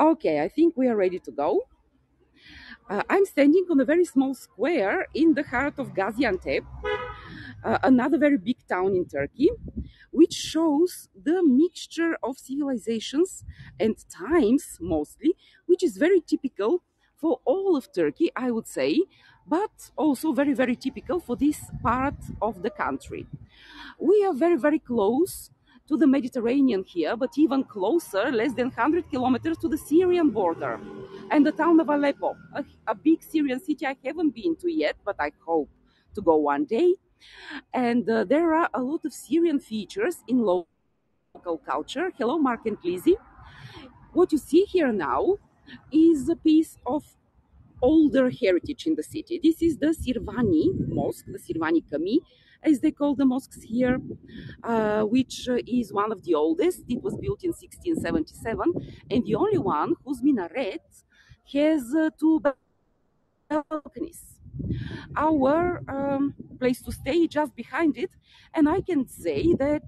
Okay, I think we are ready to go. I'm standing on a very small square in the heart of Gaziantep, another very big town in Turkey, which shows the mixture of civilizations and times mostly, which is very typical for all of Turkey, I would say, but also very, very typical for this part of the country. We are very, very close to the Mediterranean here, but even closer, less than 100 kilometers to the Syrian border and the town of Aleppo, a big Syrian city I haven't been to yet, but I hope to go one day. And there are a lot of Syrian features in local culture. Hello, Mark and Lizzie. What you see here now is a piece of older heritage in the city. This is the Sirvani Mosque, the Sirvani Kami, as they call the mosques here, which is one of the oldest. It was built in 1677, and the only one whose minaret has two balconies. Our place to stay just behind it, and I can say that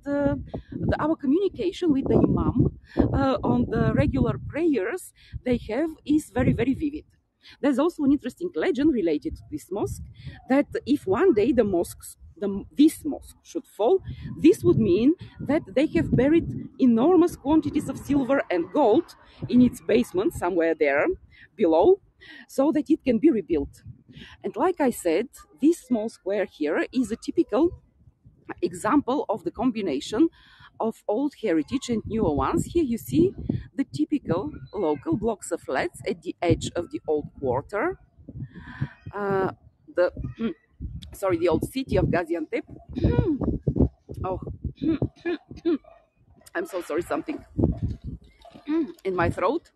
our communication with the imam on the regular prayers they have is very, very vivid. There's also an interesting legend related to this mosque that if one day this mosque should fall, this would mean that they have buried enormous quantities of silver and gold in its basement somewhere there below, so that it can be rebuilt. And like I said, this small square here is a typical example of the combination of old heritage and newer ones. Here you see the typical local blocks of flats at the edge of the old quarter, the old city of Gaziantep. Oh, I'm so sorry, something in my throat.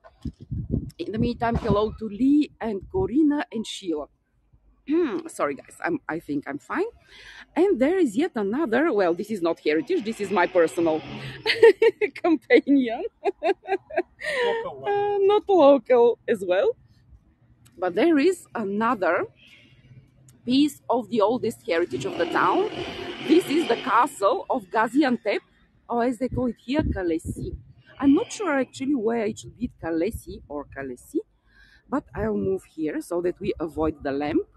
In the meantime, hello to Lee and Corina and Sheila. Sorry guys, I think I'm fine. And there is yet another, well, this is not heritage, this is my personal companion. Not local as well. But there is another piece of the oldest heritage of the town. This is the castle of Gaziantep, or as they call it here, Kalesi. I'm not sure actually where it should be, Kalesi or Kalesi, but I'll move here so that we avoid the lamp.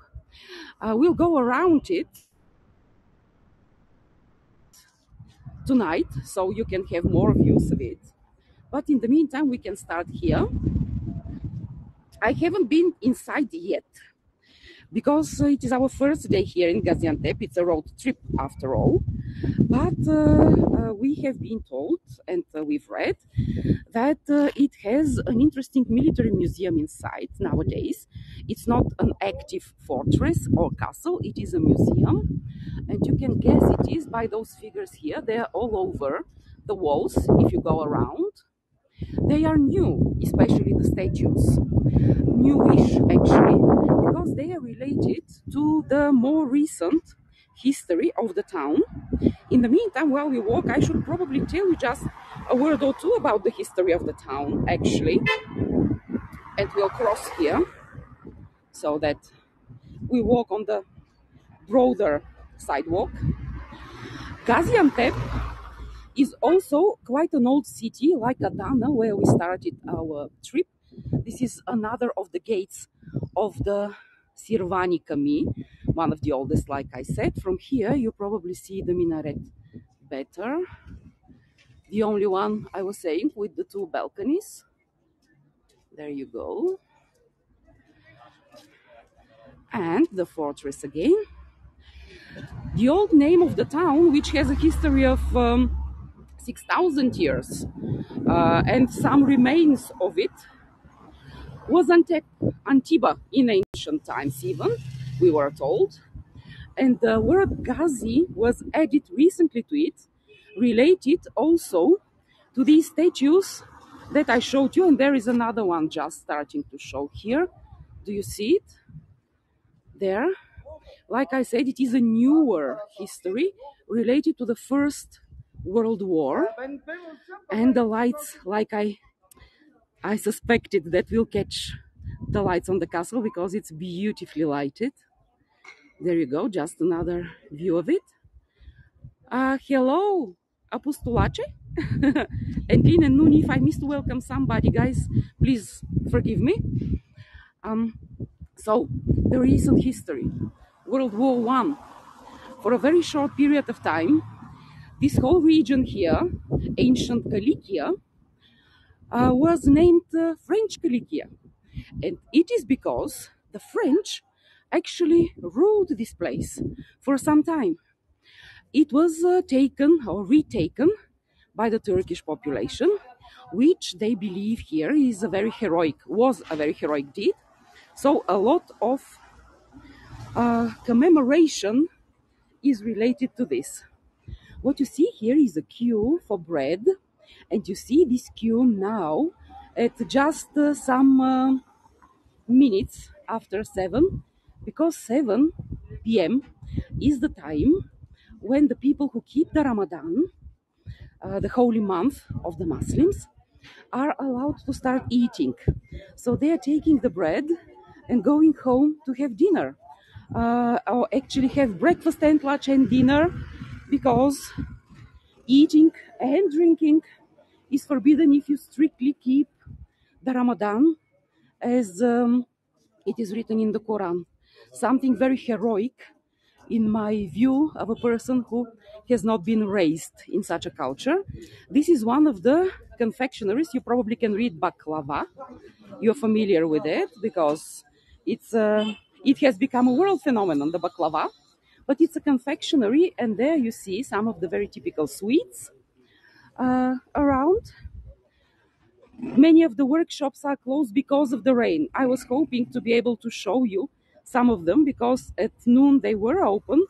We'll go around it tonight so you can have more views of it. But in the meantime, we can start here. I haven't been inside yet because it is our first day here in Gaziantep. It's a road trip after all. But we have been told and we've read that it has an interesting military museum inside nowadays. It's not an active fortress or castle, it is a museum. And you can guess it is by those figures here. They are all over the walls if you go around. They are new, especially the statues. Newish actually, because they are related to the more recent history of the town. In the meantime, while we walk, I should probably tell you just a word or two about the history of the town, actually. And we'll cross here so that we walk on the broader sidewalk. Gaziantep is also quite an old city, like Adana, where we started our trip. This is another of the gates of the Sirvani Kami, one of the oldest, like I said. From here, you probably see the minaret better. The only one I was saying with the two balconies. There you go. And the fortress again. The old name of the town, which has a history of 6,000 years and some remains of it, was Antiba in ancient times even, we were told. And the word Gazi was added recently to it, related also to these statues that I showed you. And there is another one just starting to show here. Do you see it? There. Like I said, it is a newer history related to the First World War. And the lights, like I suspected that will catch the lights on the castle because it's beautifully lighted. There you go, just another view of it. Hello, apostolace. And Lin and Nuni, if I missed to welcome somebody, guys, please forgive me. Um, so, the recent history, World War One. For a very short period of time, this whole region here, ancient Cilicia, was named French Cilicia. And it is because the French actually ruled this place for some time. It was taken or retaken by the Turkish population, which they believe here is a very heroic, was a very heroic deed. So a lot of commemoration is related to this. What you see here is a queue for bread, and you see this queue now at just some minutes after 7, because 7 p.m. is the time when the people who keep the Ramadan, the holy month of the Muslims, are allowed to start eating. So they are taking the bread and going home to have dinner, or actually have breakfast and lunch and dinner, because eating and drinking is forbidden if you strictly keep the Ramadan, as it is written in the Quran. Something very heroic, in my view, of a person who has not been raised in such a culture. This is one of the confectionaries. You probably can read baklava. You're familiar with it because it has become a world phenomenon, the baklava. But it's a confectionery, and there you see some of the very typical sweets around. Many of the workshops are closed because of the rain. I was hoping to be able to show you some of them, because at noon they were open.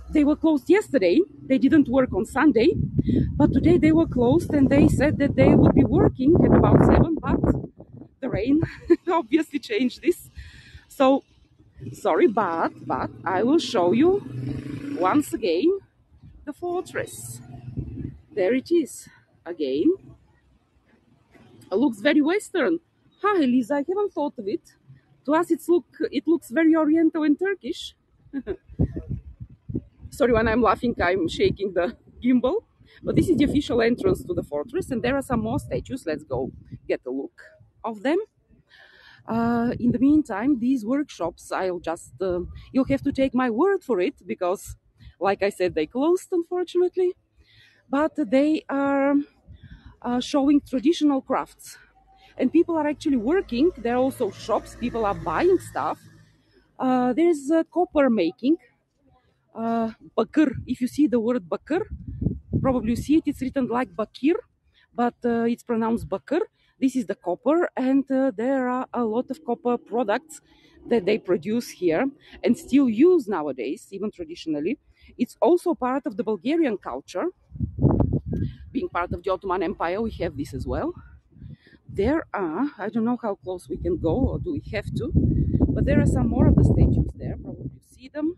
They were closed yesterday. They didn't work on Sunday, but today they were closed, and they said that they would be working at about 7, but the rain obviously changed this. So sorry, but I will show you once again the fortress. There it is again. It looks very Western. Hi, Elisa, I haven't thought of it. To us, it looks very Oriental and Turkish. Sorry, when I'm laughing, I'm shaking the gimbal. But this is the official entrance to the fortress, and there are some more statues. Let's go get a look of them. In the meantime, these workshops, you'll have to take my word for it, because, like I said, they closed, unfortunately. But they are showing traditional crafts. And people are actually working. There are also shops. People are buying stuff. There's copper making. Bakır. If you see the word bakır, probably you see it. It's written like bakir, but it's pronounced bakır. This is the copper, and there are a lot of copper products that they produce here and still use nowadays, even traditionally. It's also part of the Bulgarian culture. Being part of the Ottoman Empire, we have this as well. There are, I don't know how close we can go, or do we have to, but there are some more of the statues there. Probably you see them.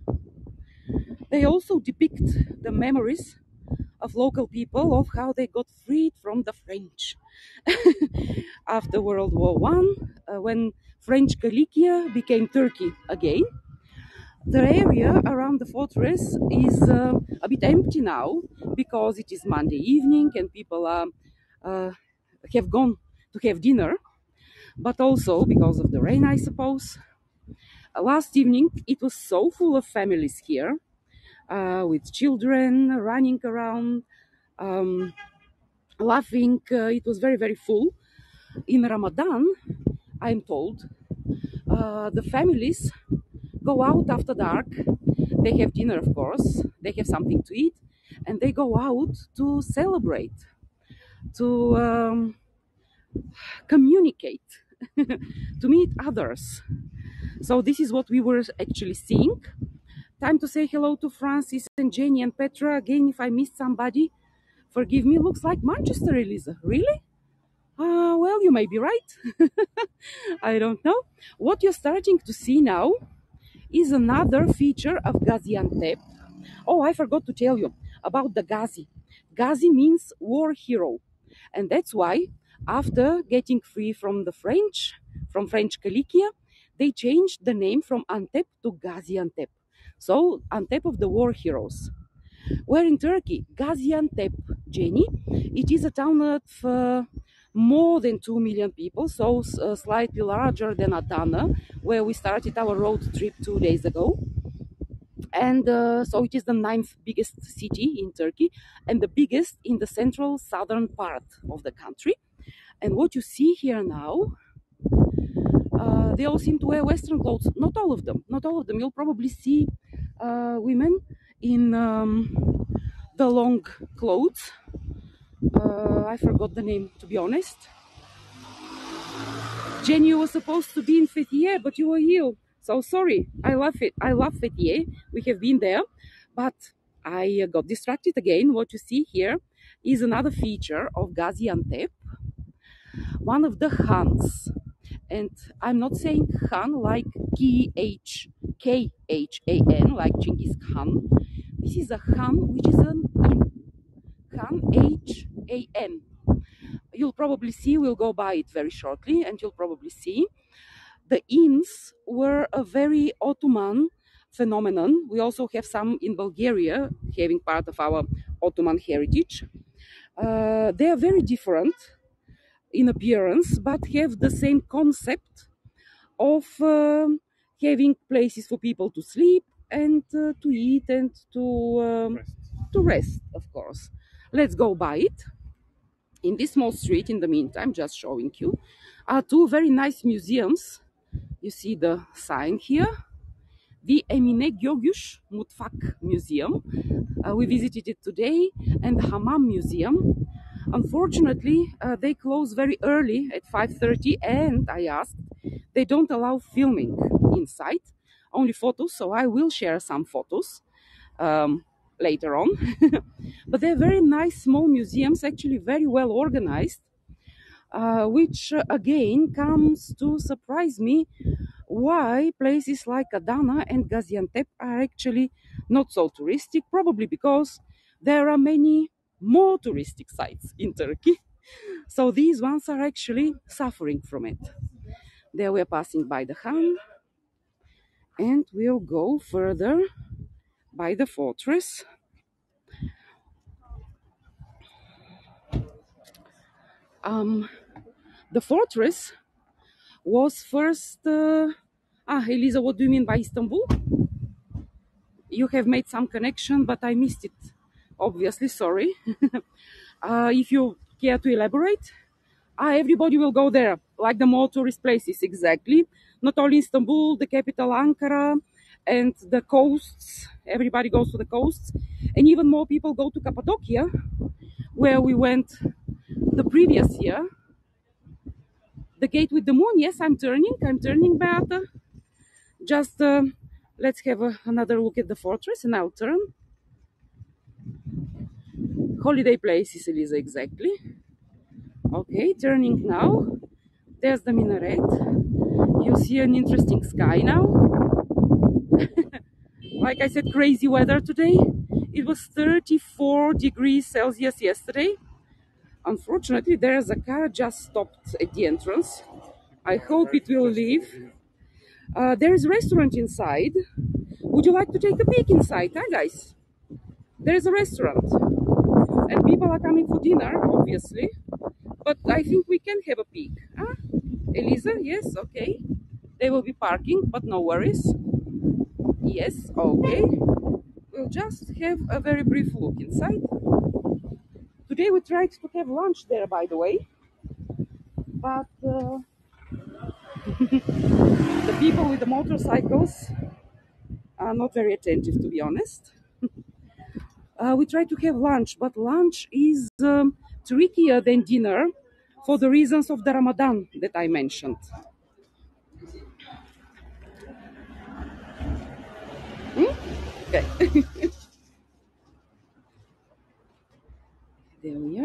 They also depict the memories of local people of how they got freed from the French after World War One, when French Galicia became Turkey again. The area around the fortress is a bit empty now, because it is Monday evening and people have gone to have dinner, but also because of the rain, I suppose. Last evening it was so full of families here, with children running around, laughing. It was very, very full. In Ramadan, I'm told, the families go out after dark. They have dinner, of course. They have something to eat, and they go out to celebrate, to communicate, to meet others. So this is what we were actually seeing. Time to say hello to Francis and Jenny and Petra. Again, if I missed somebody, forgive me. Looks like Manchester, Elisa. Really? Well, you may be right. I don't know. What you're starting to see now is another feature of Gaziantep. Oh, I forgot to tell you about the Gazi. Gazi means war hero. And that's why, after getting free from the French, from French Galicia, they changed the name from Antep to Gaziantep. So, Antep of the war heroes. Where in Turkey? Gaziantep, Jenny. It is a town of more than 2 million people, so slightly larger than Adana, where we started our road trip 2 days ago. And so it is the ninth biggest city in Turkey and the biggest in the central southern part of the country. And what you see here now, they all seem to wear Western clothes. Not all of them. Not all of them. You'll probably see women in the long clothes. I forgot the name, to be honest. Jenny, you were supposed to be in Fethiye, but you were ill. So sorry. I love it. I love Fethiye. We have been there, but I got distracted again. What you see here is another feature of Gaziantep, one of the Khans. And I'm not saying Khan like Khan, like Genghis Khan. This is a Khan, which is an inn. Khan, Han. You'll probably see, we'll go by it very shortly, and you'll probably see the inns were a very Ottoman phenomenon. We also have some in Bulgaria, having part of our Ottoman heritage. They are very different in appearance, but have the same concept of having places for people to sleep and to eat and to rest, of course. Let's go by it. In this small street, in the meantime, just showing you, are two very nice museums. You see the sign here, the Emine Gyogush Mutfak Museum. We visited it today, and the Hammam Museum. Unfortunately, they close very early at 5:30, and I asked, they don't allow filming inside, only photos, so I will share some photos later on. But they're very nice small museums, actually very well organized, which again comes to surprise me why places like Adana and Gaziantep are actually not so touristic, probably because there are many more touristic sites in Turkey. So these ones are actually suffering from it. There we're passing by the Khan, and we'll go further by the fortress. The fortress was first... Elisa, what do you mean by Istanbul? You have made some connection, but I missed it. Obviously, sorry. If you care to elaborate, everybody will go there, like the more tourist places, exactly. Not only Istanbul, the capital Ankara, and the coasts. Everybody goes to the coasts, and even more people go to Cappadocia, where we went the previous year. The gate with the moon. Yes, I'm turning, Beata. Just let's have another look at the fortress, and I'll turn. Holiday places, Elisa, exactly. Okay, turning now. There's the minaret. You see an interesting sky now. Like I said, crazy weather today. It was 34 degrees Celsius yesterday. Unfortunately, there's a car just stopped at the entrance. I hope it will leave. There is a restaurant inside. Would you like to take a peek inside, huh, guys? There is a restaurant. And people are coming for dinner, obviously. But I think we can have a peek. Huh? Elisa, yes, okay. They will be parking, but no worries. Yes, okay. We'll just have a very brief look inside. Today we tried to have lunch there, by the way. But the people with the motorcycles are not very attentive, to be honest. We tried to have lunch, but lunch is trickier than dinner for the reasons of the Ramadan that I mentioned. Okay. There we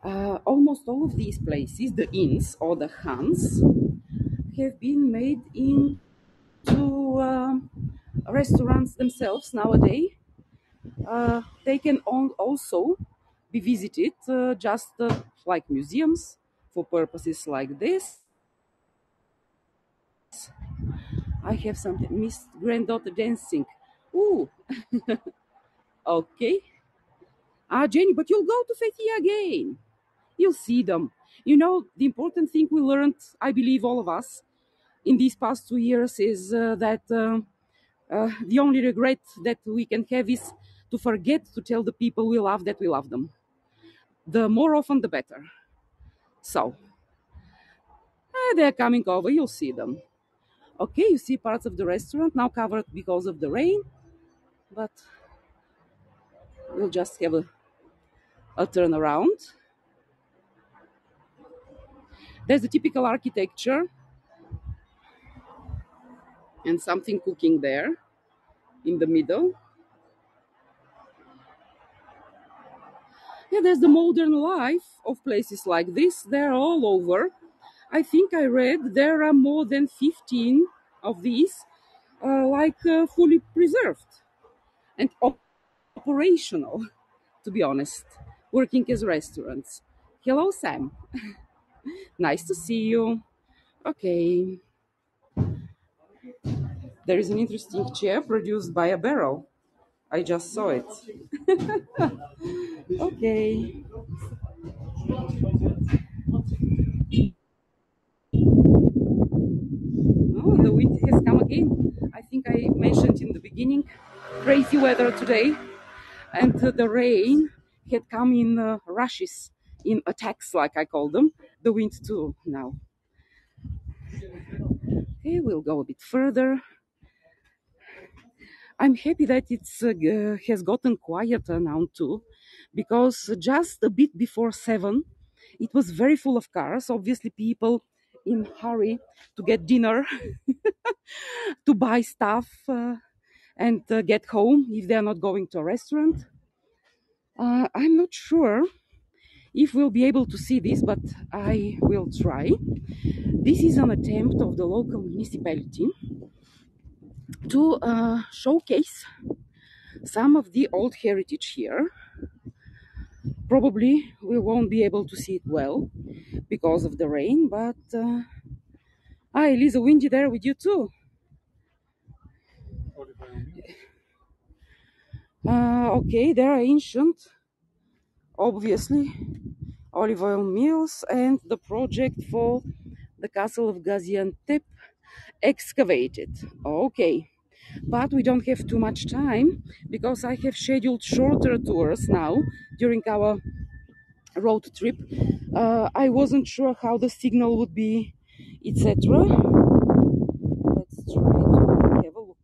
are. Almost all of these places, the inns or the khans, have been made into restaurants themselves nowadays. They can also be visited just like museums for purposes like this. I have something, Miss Granddaughter dancing. Ooh, Okay. Ah, Jenny, but you'll go to Fethiye again. You'll see them. You know, the important thing we learned, I believe, all of us, in these past 2 years is that the only regret that we can have is to forget to tell the people we love that we love them. The more often, the better. So, they're coming over, you'll see them. Okay, you see parts of the restaurant now covered because of the rain, but we'll just have a turn around. There's the typical architecture and something cooking there in the middle. Yeah, there's the modern life of places like this. They're all over. I think I read there are more than 15 of these, fully preserved and operational, to be honest, working as restaurants. Hello, Sam. Nice to see you. Okay. There is an interesting chair produced by a barrel. I just saw it. Okay. Oh, the wind has come again. I think I mentioned in the beginning crazy weather today, and the rain had come in rushes, in attacks, like I call them. The wind too now. Okay, we'll go a bit further. I'm happy that it's has gotten quieter now too, because just a bit before 7, it was very full of cars. Obviously, people in hurry to get dinner, to buy stuff, and get home if they are not going to a restaurant. I'm not sure if we'll be able to see this, but I will try. This is an attempt of the local municipality to showcase some of the old heritage here. Probably we won't be able to see it well because of the rain, but Elisa, windy there with you too. Okay, they are ancient, obviously, olive oil mills, and the project for the castle of Gaziantep excavated. Okay, but we don't have too much time because I have scheduled shorter tours now during our road trip. I wasn't sure how the signal would be, etc. Let's try to have a look.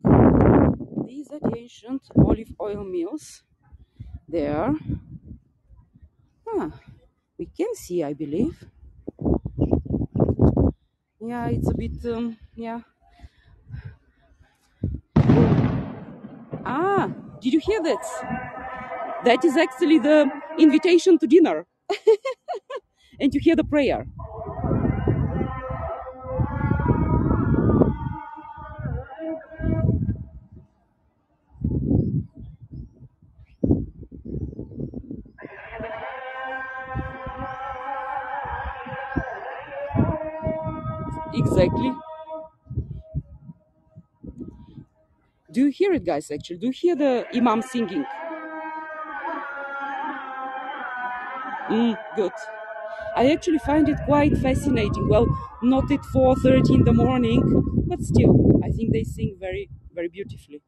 These are the ancient olive oil mills. There. We can see, I believe. Yeah, it's a bit, yeah. Ah, did you hear that? That is actually the invitation to dinner. And you hear the prayer. Exactly. Do you hear it, guys, actually? Do you hear the imam singing? Good. I actually find it quite fascinating. Well, not at 4:30 in the morning, but still, I think they sing very, very beautifully.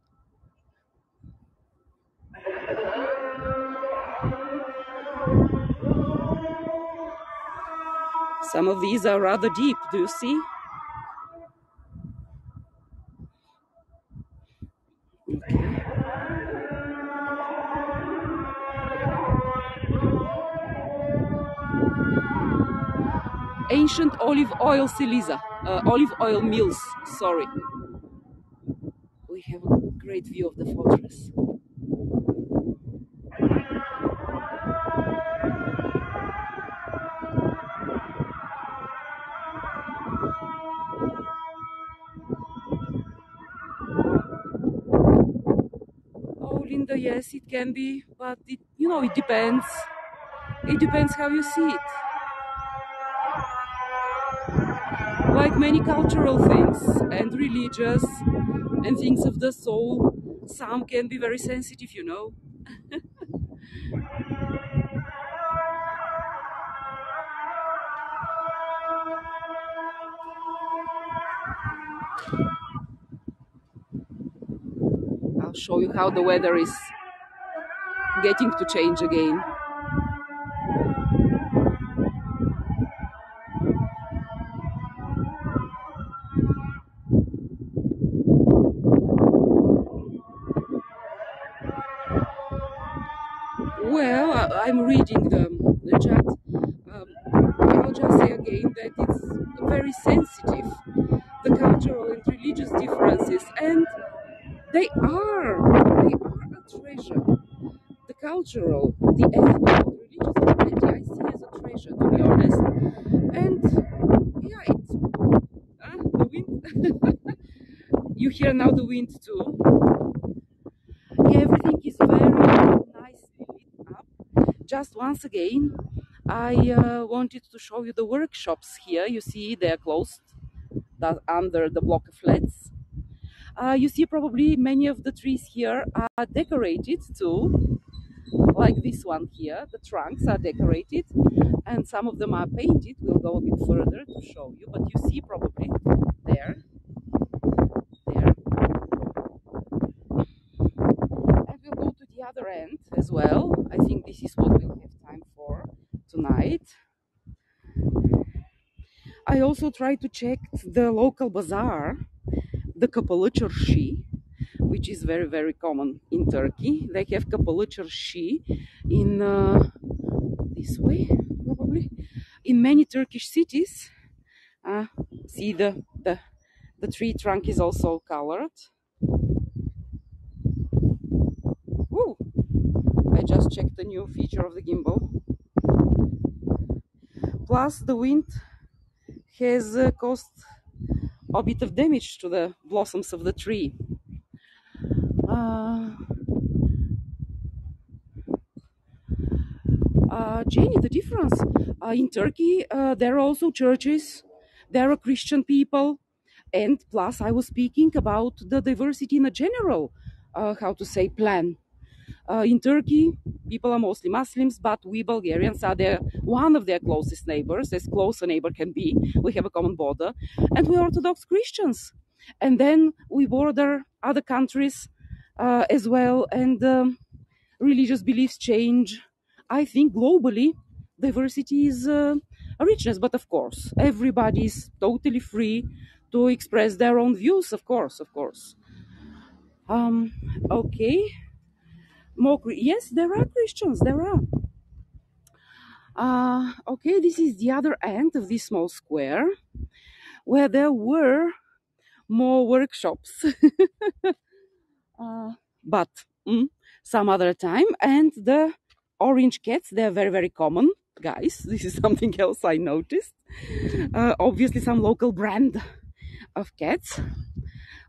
Some of these are rather deep, do you see? Okay. Ancient olive oil olive oil mills, sorry. We have a great view of the fortress. Oh, Linda, yes, it can be, but it depends. It depends how you see it. Like many cultural things and religious and things of the soul, some can be very sensitive. I'll show you how the weather is getting to change again. Well, I'm reading the chat. I'll just say again that it's very sensitive, the cultural and religious differences, and they are a treasure. The cultural, the ethnic, religious identity I see as a treasure, to be honest. And yeah, it's the wind. You hear now the wind too. Yeah, everything is very nicely lit up. Just once again, I wanted to show you the workshops here. You see they're closed under the block of flats. You see probably many of the trees here are decorated too, like this one here. The trunks are decorated and some of them are painted. We'll go a bit further to show you, but you see probably there. And we'll go to the other end as well. I think this is what we'll have time for tonight. I also try to check the local bazaar, the kapalı çarşı, which is very, very common in Turkey. They have kapalı çarşı in this way, probably, in many Turkish cities. See the tree trunk is also colored. Woo! I just checked the new feature of the gimbal. Plus, the wind has caused a bit of damage to the blossoms of the tree. Jenny, the difference in Turkey, there are also churches, there are Christian people, and plus I was speaking about the diversity in a general, how to say, plan. In Turkey, people are mostly Muslims, but we Bulgarians are one of their closest neighbors, as close a neighbor can be. We have a common border, and we're Orthodox Christians. And then we border other countries as well, and religious beliefs change. I think globally, diversity is a richness, but of course, everybody is totally free to express their own views, of course, of course. Okay. Yes, there are Christians, there are. Okay, this is the other end of this small square where there were more workshops. But some other time. And the orange cats, they're very, very common, guys. This is something else I noticed. Obviously some local brand of cats.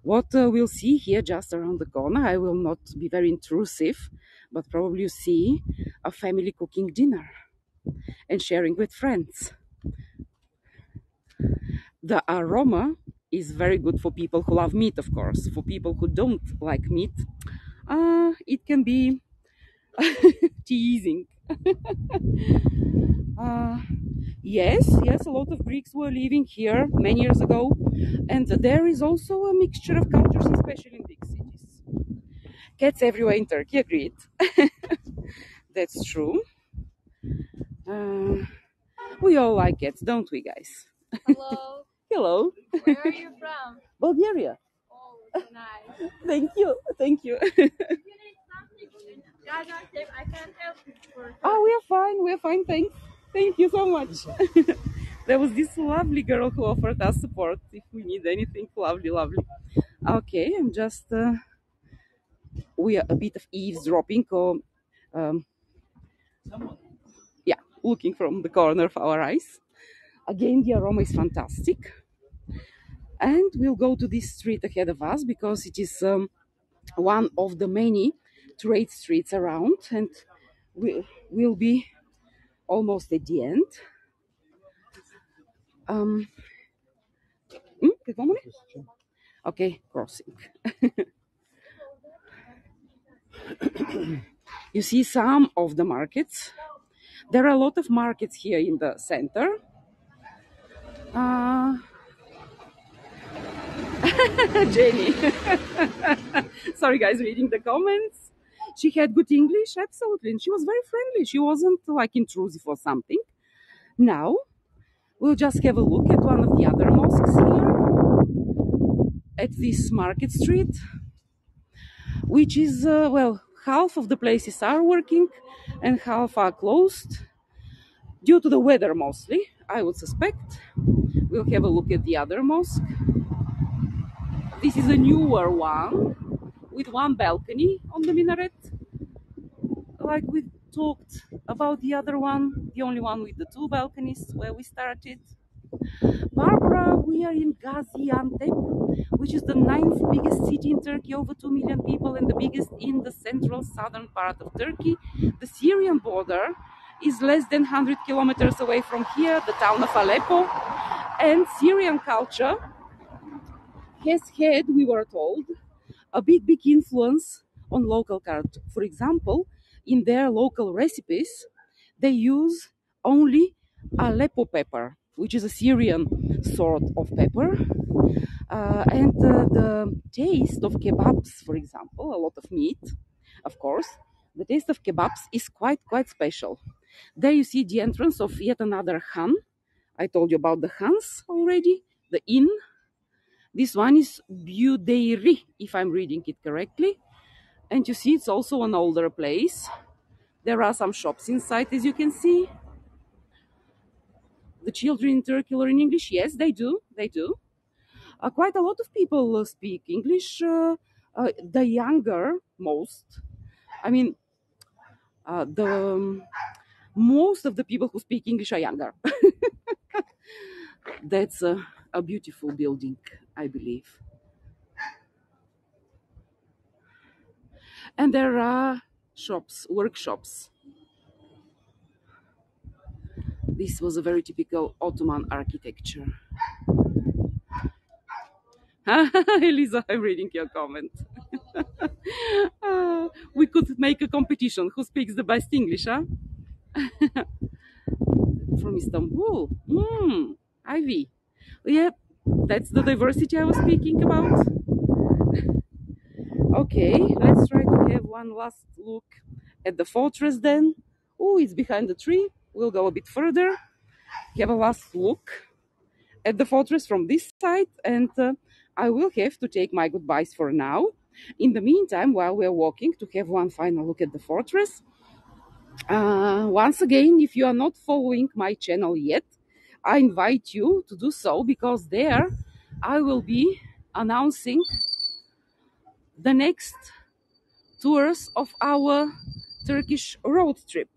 What we'll see here just around the corner, I will not be very intrusive, but probably you see a family cooking dinner and sharing with friends. The aroma is very good for people who love meat, of course. For people who don't like meat, it can be teasing. Yes, a lot of Greeks were living here many years ago, and there is also a mixture of cultures, especially in big cities. Cats everywhere in Turkey, agreed. That's true. We all like cats, don't we, guys? Hello. Hello. Where are you from? Bulgaria. Oh, so nice. Thank you. Thank you. If you need something in Gaziantep, I can help you for sure. Oh, we're fine. We're fine. Thanks. Thank you so much. There was this lovely girl who offered us support if we need anything. Lovely, lovely. Okay, I'm just we are a bit of eavesdropping or yeah, looking from the corner of our eyes. Again, the aroma is fantastic. And we'll go to this street ahead of us because it is one of the many trade streets around, and we will be almost at the end. Okay, crossing. You see some of the markets. There are a lot of markets here in the center. Jenny. Sorry, guys, reading the comments. She had good English, absolutely, and she was very friendly. She wasn't like intrusive or something. Now, we'll just have a look at one of the other mosques here at this market street, which is, well, half of the places are working and half are closed due to the weather mostly, I would suspect. We'll have a look at the other mosque. This is a newer one with one balcony on the minaret. Like we talked about the other one, the only one with the two balconies where we started. Barbara, we are in Gaziantep, which is the ninth biggest city in Turkey, over 2 million people, and the biggest in the central southern part of Turkey. The Syrian border is less than 100 kilometers away from here, the town of Aleppo. And Syrian culture has had, we were told, a big influence on local culture. For example, in their local recipes, they use only Aleppo pepper, which is a Syrian sort of pepper. And the taste of kebabs, for example, a lot of meat, of course, the taste of kebabs is quite special. There you see the entrance of yet another khan. I told you about the khans already, the inn. This one is Budeiri, if I'm reading it correctly. And you see it's also an older place. There are some shops inside, as you can see. The children in Turkey learn English? Yes, they do. They do. Quite a lot of people speak English. The younger, most. I mean, the most of the people who speak English are younger. That's a beautiful building, I believe. And there are shops, workshops. This was a very typical Ottoman architecture. Elisa, I'm reading your comment. We could make a competition. Who speaks the best English, huh? From Istanbul. Ivy. Yeah, that's the diversity I was speaking about. Okay, let's try to have one last look at the fortress then. Oh, it's behind the tree. We'll go a bit further. Have a last look at the fortress from this side, and I will have to take my goodbyes for now. In the meantime, while we're walking, to have one final look at the fortress. Once again, if you are not following my channel yet, I invite you to do so, because there I will be announcing the next tours of our Turkish road trip.